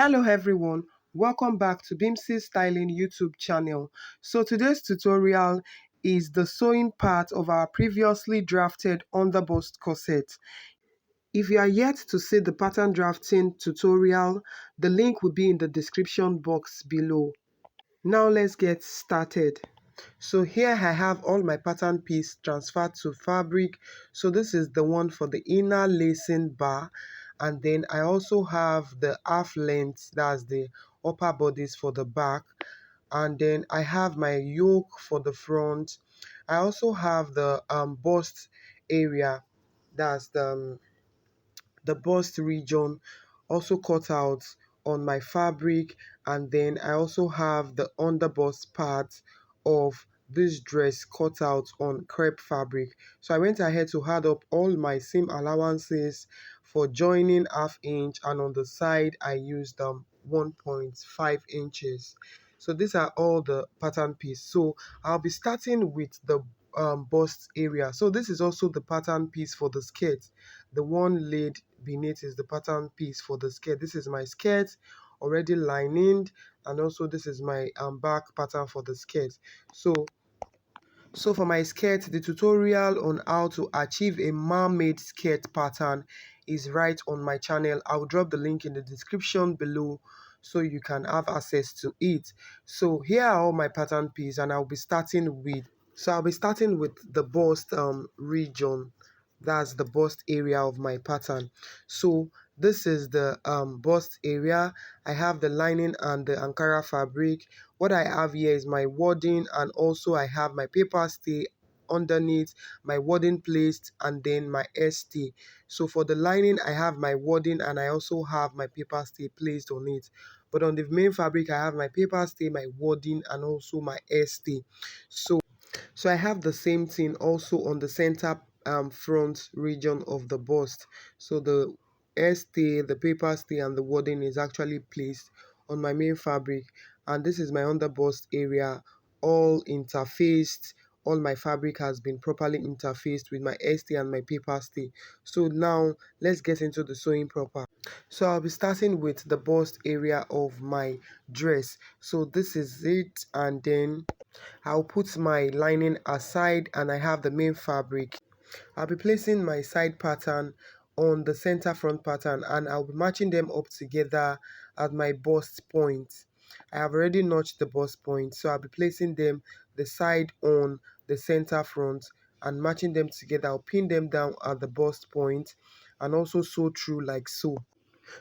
Hello everyone, welcome back to Bimsy Styling YouTube channel. So today's tutorial is the sewing part of our previously drafted underbust corset. If you are yet to see the pattern drafting tutorial, the link will be in the description box below. Now let's get started. So here I have all my pattern piece transferred to fabric. So this is the one for the inner lacing bar, and then I also have the half length, that's the upper bodice for the back, and then I have my yoke for the front. I also have the bust area, that's the bust region also cut out on my fabric, and then I also have the underbust part of this dress cut out on crepe fabric. So I went ahead to add up all my seam allowances for joining ½ inch, and on the side I used 1.5 inches. So these are all the pattern piece. So I'll be starting with the bust area. So this is also the pattern piece for the skirt. The one laid beneath is the pattern piece for the skirt. This is my skirt already lined, and also this is my back pattern for the skirt. So for my skirt, the tutorial on how to achieve a mermaid skirt pattern is right on my channel. I'll drop the link in the description below so you can have access to it. So here are all my pattern pieces, and I'll be starting with the bust region. That's the bust area of my pattern. So this is the bust area. I have the lining and the Ankara fabric. What I have here is my wadding, and also I have my paper stay underneath, my wadding placed, and then my ST. So for the lining I have my wadding, and I also have my paper stay placed on it. But on the main fabric I have my paper stay, my wadding, and also my ST. So I have the same thing also on the center front region of the bust. So the stay, the paper stay, and the wadding is actually placed on my main fabric, and this is my underbust area, all interfaced. All my fabric has been properly interfaced with my ST and my paper stay. So now let's get into the sewing proper. So I'll be starting with the bust area of my dress. So this is it, and then I'll put my lining aside, and I have the main fabric. I'll be placing my side pattern on the center front pattern, and I'll be matching them up together at my bust point. I have already notched the bust point, so I'll be placing them the side on the center front and matching them together. I'll pin them down at the bust point and also sew through like so.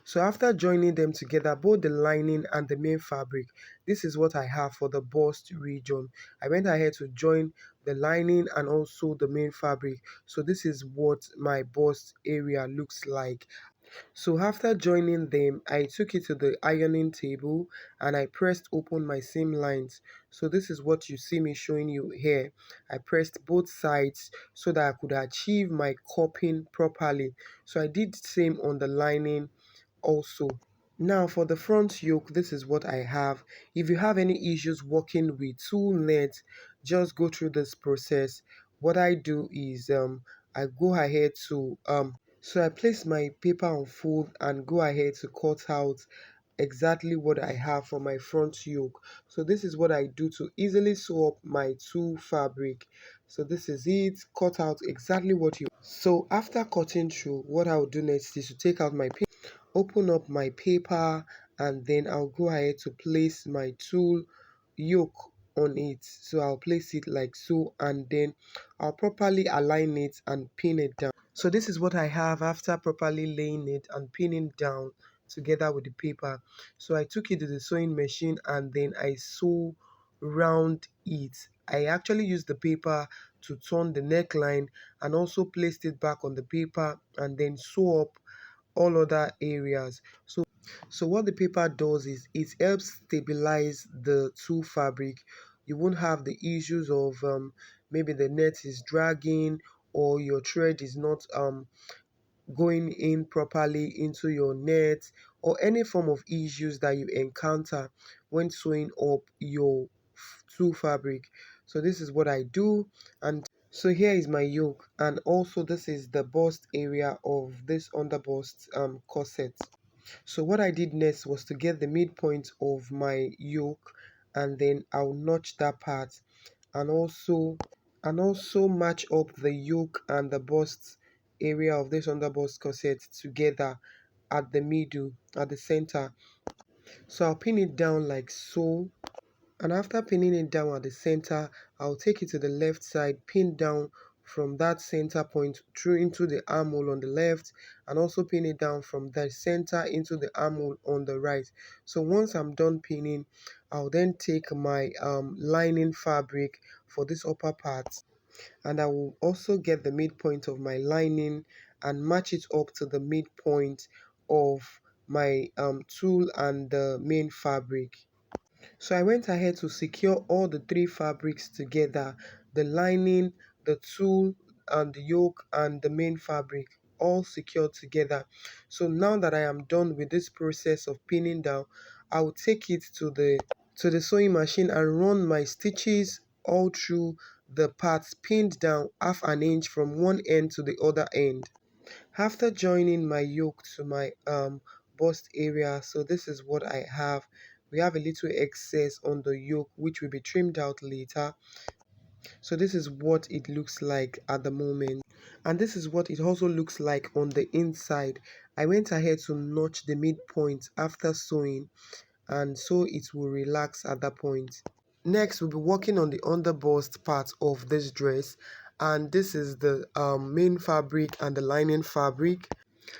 So after joining them together, both the lining and the main fabric, this is what I have for the bust region. I went ahead to join the lining and also the main fabric. So this is what my bust area looks like. So after joining them, I took it to the ironing table and I pressed open my seam lines. So this is what you see me showing you here. I pressed both sides so that I could achieve my cupping properly. So I did the same on the lining also. Now for the front yoke, this is what I have. If you have any issues working with tool net, just go through this process. What I do is I go ahead to so I place my paper on fold and go ahead to cut out exactly what I have for my front yoke. So this is what I do to easily sew up my two fabric. So this is it, cut out exactly what you. So after cutting through, what I'll do next is to take out my paper, open up my paper, and then I'll go ahead to place my tool yoke on it. So I'll place it like so, and then I'll properly align it and pin it down. So this is what I have after properly laying it and pinning down together with the paper. So I took it to the sewing machine and then I sew round it. I actually used the paper to turn the neckline and also placed it back on the paper and then sew up all other areas. So what the paper does is it helps stabilize the two fabric. You won't have the issues of maybe the net is dragging or your thread is not going in properly into your net, or any form of issues that you encounter when sewing up your two fabric. So this is what I do, and so here is my yoke, and also this is the bust area of this underbust corset. So what I did next was to get the midpoint of my yoke, and then I'll notch that part, and also match up the yoke and the bust area of this underbust corset together at the middle, at the center. So I'll pin it down like so, and after pinning it down at the center, I'll take it to the left side, pin down from that center point through into the armhole on the left, and also pin it down from the center into the armhole on the right. So once I'm done pinning, I'll then take my lining fabric for this upper part, and I will also get the midpoint of my lining and match it up to the midpoint of my tulle and the main fabric. So I went ahead to secure all the three fabrics together, the lining, the tulle, and the yoke, and the main fabric, all secured together. So now that I am done with this process of pinning down, I will take it to the sewing machine and run my stitches all through the parts pinned down half an inch from one end to the other end. After joining my yoke to my bust area, so this is what I have. We have a little excess on the yoke which will be trimmed out later. So this is what it looks like at the moment, and this is what it also looks like on the inside. I went ahead to notch the midpoint after sewing, and so it will relax at that point. Next, we'll be working on the underbust part of this dress, and this is the main fabric and the lining fabric.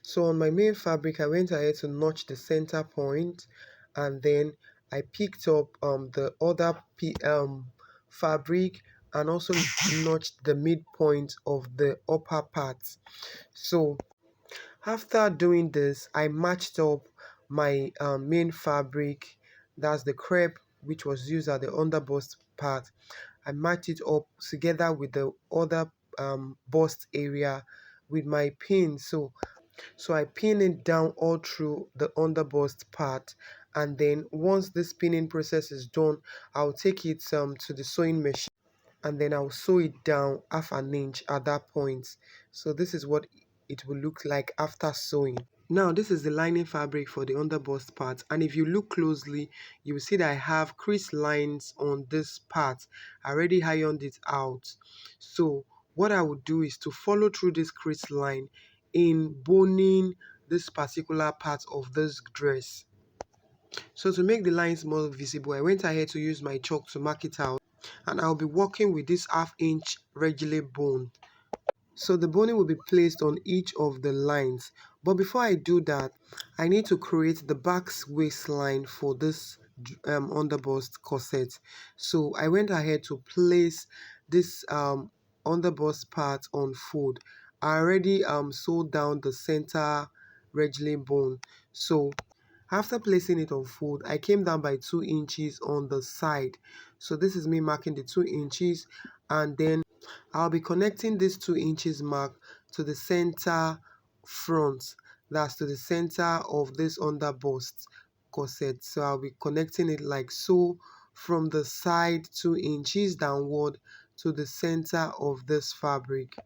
So on my main fabric, I went ahead to notch the center point, and then I picked up the other fabric, and also notched the midpoint of the upper part. So after doing this, I matched up my main fabric, that's the crepe which was used at the underbust part. I matched it up together with the other bust area with my pin. So I pin it down all through the underbust part, and then once this pinning process is done, I'll take it to the sewing machine, and then I'll sew it down half an inch at that point. So this is what it will look like after sewing. Now this is the lining fabric for the underbust part, and if you look closely, you will see that I have crease lines on this part. I already ironed it out. So what I would do is to follow through this crease line in boning this particular part of this dress. So to make the lines more visible, I went ahead to use my chalk to mark it out, and I'll be working with this ½ inch regular bone. So the boning will be placed on each of the lines. But before I do that, I need to create the back waistline for this underbust corset. So I went ahead to place this underbust part on fold. I already sewed down the center regling bone. So after placing it on fold, I came down by 2 inches on the side. So this is me marking the 2 inches, and then I'll be connecting this 2 inches mark to the center front, that's to the center of this underbust corset. So I'll be connecting it like so from the side 2 inches downward to the center of this fabric.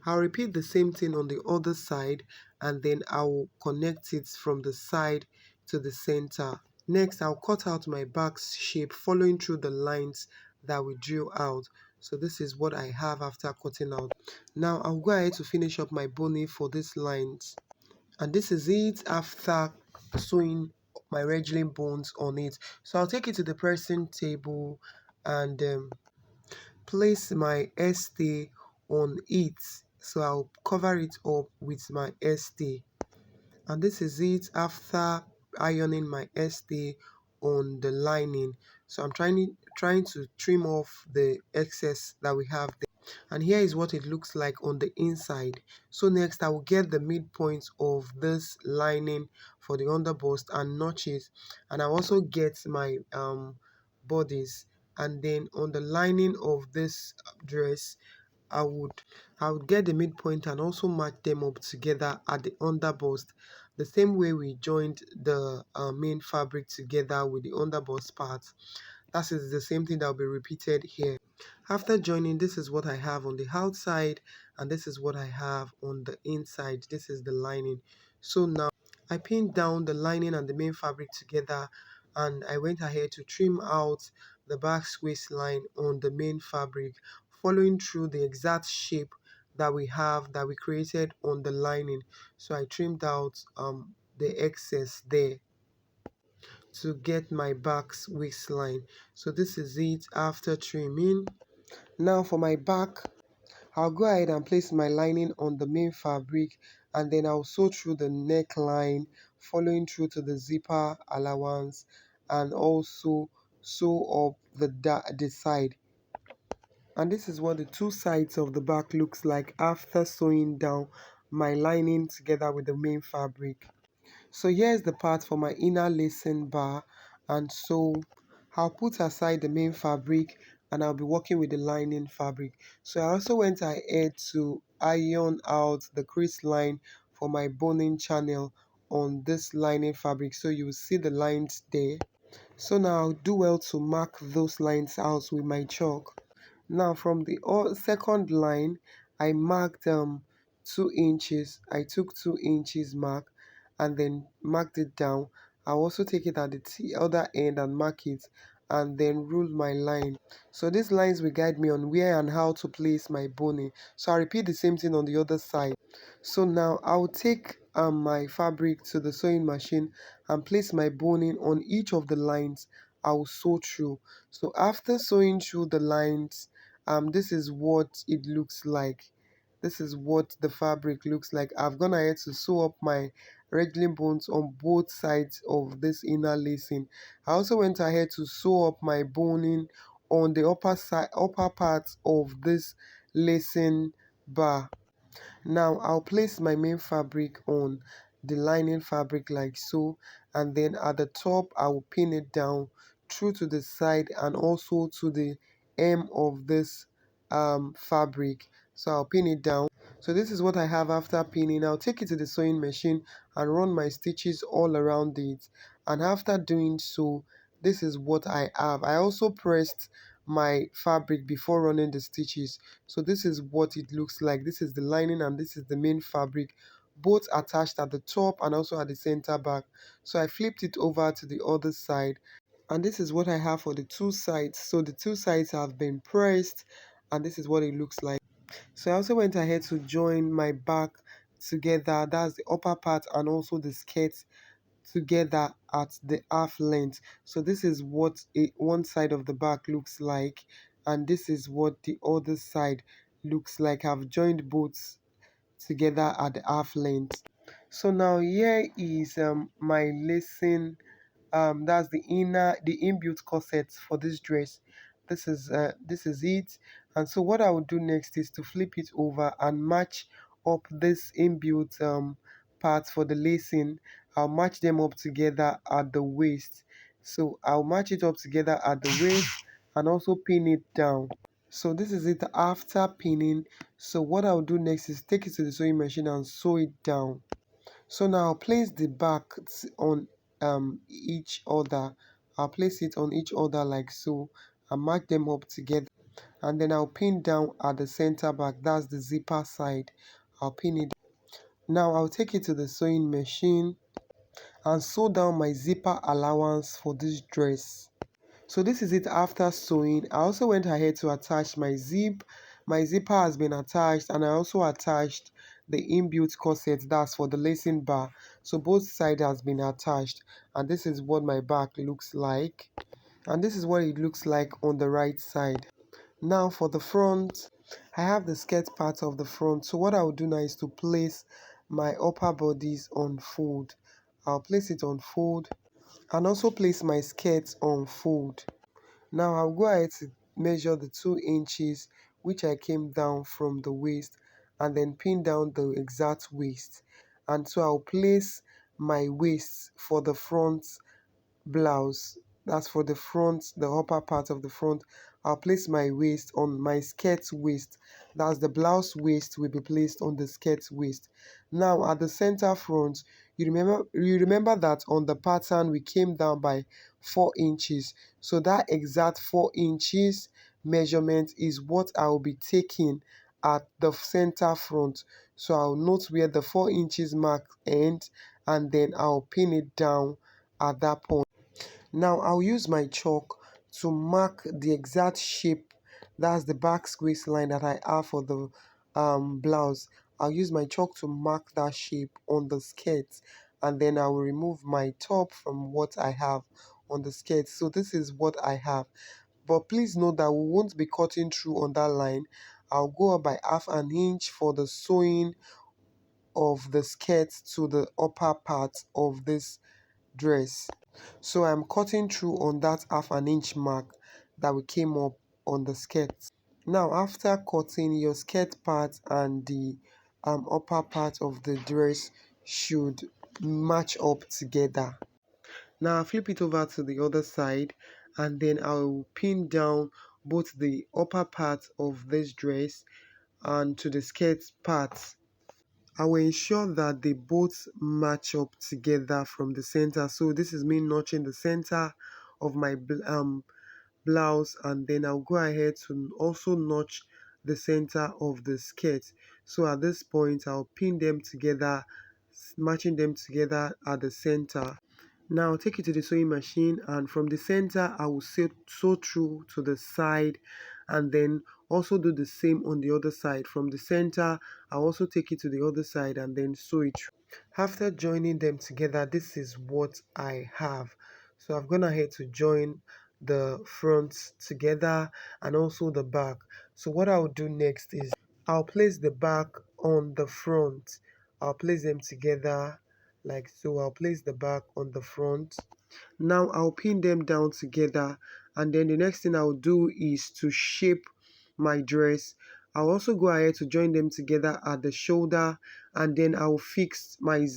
I'll repeat the same thing on the other side, and then I'll connect it from the side to the center. Next, I'll cut out my back shape following through the lines that we drew out. So this is what I have after cutting out. Now I'll go ahead to finish up my boning for these lines. And this is it after sewing my regling bones on it. So I'll take it to the pressing table and place my stay on it. So I'll cover it up with my stay. And this is it after ironing my stay on the lining. So I'm trying to trim off the excess that we have there. And here is what it looks like on the inside. So next I will get the midpoint of this lining for the underbust and notch it, and I also get my bodice, and then on the lining of this dress I would get the midpoint and also match them up together at the underbust, the same way we joined the main fabric together with the underbust part. That is the same thing that will be repeated here. After joining, this is what I have on the outside, and this is what I have on the inside. This is the lining. So now I pinned down the lining and the main fabric together, and I went ahead to trim out the back waistline on the main fabric, following through the exact shape that we created on the lining. So I trimmed out the excess there to get my back waistline. So this is it after trimming. Now for my back, I'll go ahead and place my lining on the main fabric, and then I'll sew through the neckline, following through to the zipper allowance, and also sew up the side. And this is what the two sides of the back looks like after sewing down my lining together with the main fabric. So here's the part for my inner lacing bar, and so I'll put aside the main fabric and I'll be working with the lining fabric. So I also went ahead to iron out the crease line for my boning channel on this lining fabric, so you will see the lines there. So now I'll do well to mark those lines out with my chalk. Now from the second line, I marked 2 inches. I took 2 inches mark and then marked it down. I'll also take it at the other end and mark it, and then rule my line. So these lines will guide me on where and how to place my boning. So I repeat the same thing on the other side. So now I'll take my fabric to the sewing machine and place my boning on each of the lines I'll sew through. So after sewing through the lines, this is what it looks like. This is what the fabric looks like. I've gone ahead to sew up my wriggling bones on both sides of this inner lacing. I also went ahead to sew up my boning on the upper part of this lacing bar. Now I'll place my main fabric on the lining fabric like so, and then at the top I will pin it down through to the side and also to the hem of this fabric. So I'll pin it down. So this is what I have after pinning. I'll take it to the sewing machine and run my stitches all around it, and after doing so, this is what I have. I also pressed my fabric before running the stitches. So this is what it looks like. This is the lining and this is the main fabric, both attached at the top and also at the center back. So I flipped it over to the other side, and this is what I have for the two sides. So the two sides have been pressed, and this is what it looks like. So I also went ahead to join my back together, that's the upper part and also the skirt together at the half length. So this is what one side of the back looks like, and this is what the other side looks like. I've joined both together at the half length. So now here is my lacing, that's the inbuilt corset for this dress. This is it. And so what I will do next is to flip it over and match up this inbuilt parts for the lacing. I'll match them up together at the waist. So I'll match it up together at the waist and also pin it down. So this is it after pinning. So what I'll do next is take it to the sewing machine and sew it down. So now I'll place the back on each other. I'll place it on each other like so and mark them up together. And then I'll pin down at the center back, that's the zipper side. I'll pin it. Now I'll take it to the sewing machine and sew down my zipper allowance for this dress. So this is it after sewing. I also went ahead to attach my zip. My zipper has been attached, and I also attached the inbuilt corset, that's for the lacing bar. So both sides has been attached, and this is what my back looks like, and this is what it looks like on the right side. Now for the front, I have the skirt part of the front. So what I will do now is to place my upper bodice on fold. I'll place it on fold and also place my skirt on fold. Now I'll go ahead to measure the 2 inches which I came down from the waist, and then pin down the exact waist. And so I'll place my waist for the front blouse, that's for the front, the upper part of the front. I'll place my waist on my skirt waist, that's the blouse waist will be placed on the skirt waist. Now at the center front, you remember that on the pattern we came down by 4 inches. So that exact 4 inches measurement is what I will be taking at the center front. So I'll note where the 4 inches mark ends and then I'll pin it down at that point. Now I'll use my chalk to mark the exact shape, that's the back squeeze line that I have for the blouse. I'll use my chalk to mark that shape on the skirt, and then I will remove my top from what I have on the skirt. So this is what I have. But please note that we won't be cutting through on that line. I'll go up by half an inch for the sewing of the skirt to the upper part of this dress. So I'm cutting through on that half an inch mark that we came up on the skirt. Now after cutting, your skirt part and the upper part of the dress should match up together. Now I'll flip it over to the other side, and then I'll pin down both the upper part of this dress and to the skirt part. I will ensure that they both match up together from the center. So this is me notching the center of my blouse, and then I'll go ahead to also notch the center of the skirt. So at this point I'll pin them together, matching them together at the center. Now I'll take it to the sewing machine, and from the center I will sew through to the side, and then also do the same on the other side. From the center I'll also take it to the other side and then sew it through. After joining them together, this is what I have. So I've gone ahead to join the front together and also the back. So what I'll do next is I'll place the back on the front. I'll place them together like so. I'll place the back on the front. Now I'll pin them down together, and then the next thing I'll do is to shape my dress. I'll also go ahead to join them together at the shoulder, and then I'll fix my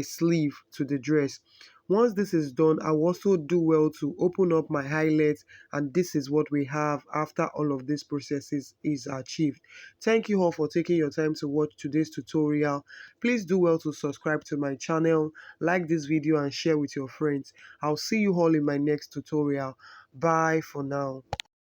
sleeve to the dress. Once this is done, I'll also do well to open up my eyelet, and this is what we have after all of these processes is achieved. Thank you all for taking your time to watch today's tutorial. Please do well to subscribe to my channel, like this video and share with your friends. I'll see you all in my next tutorial. Bye for now.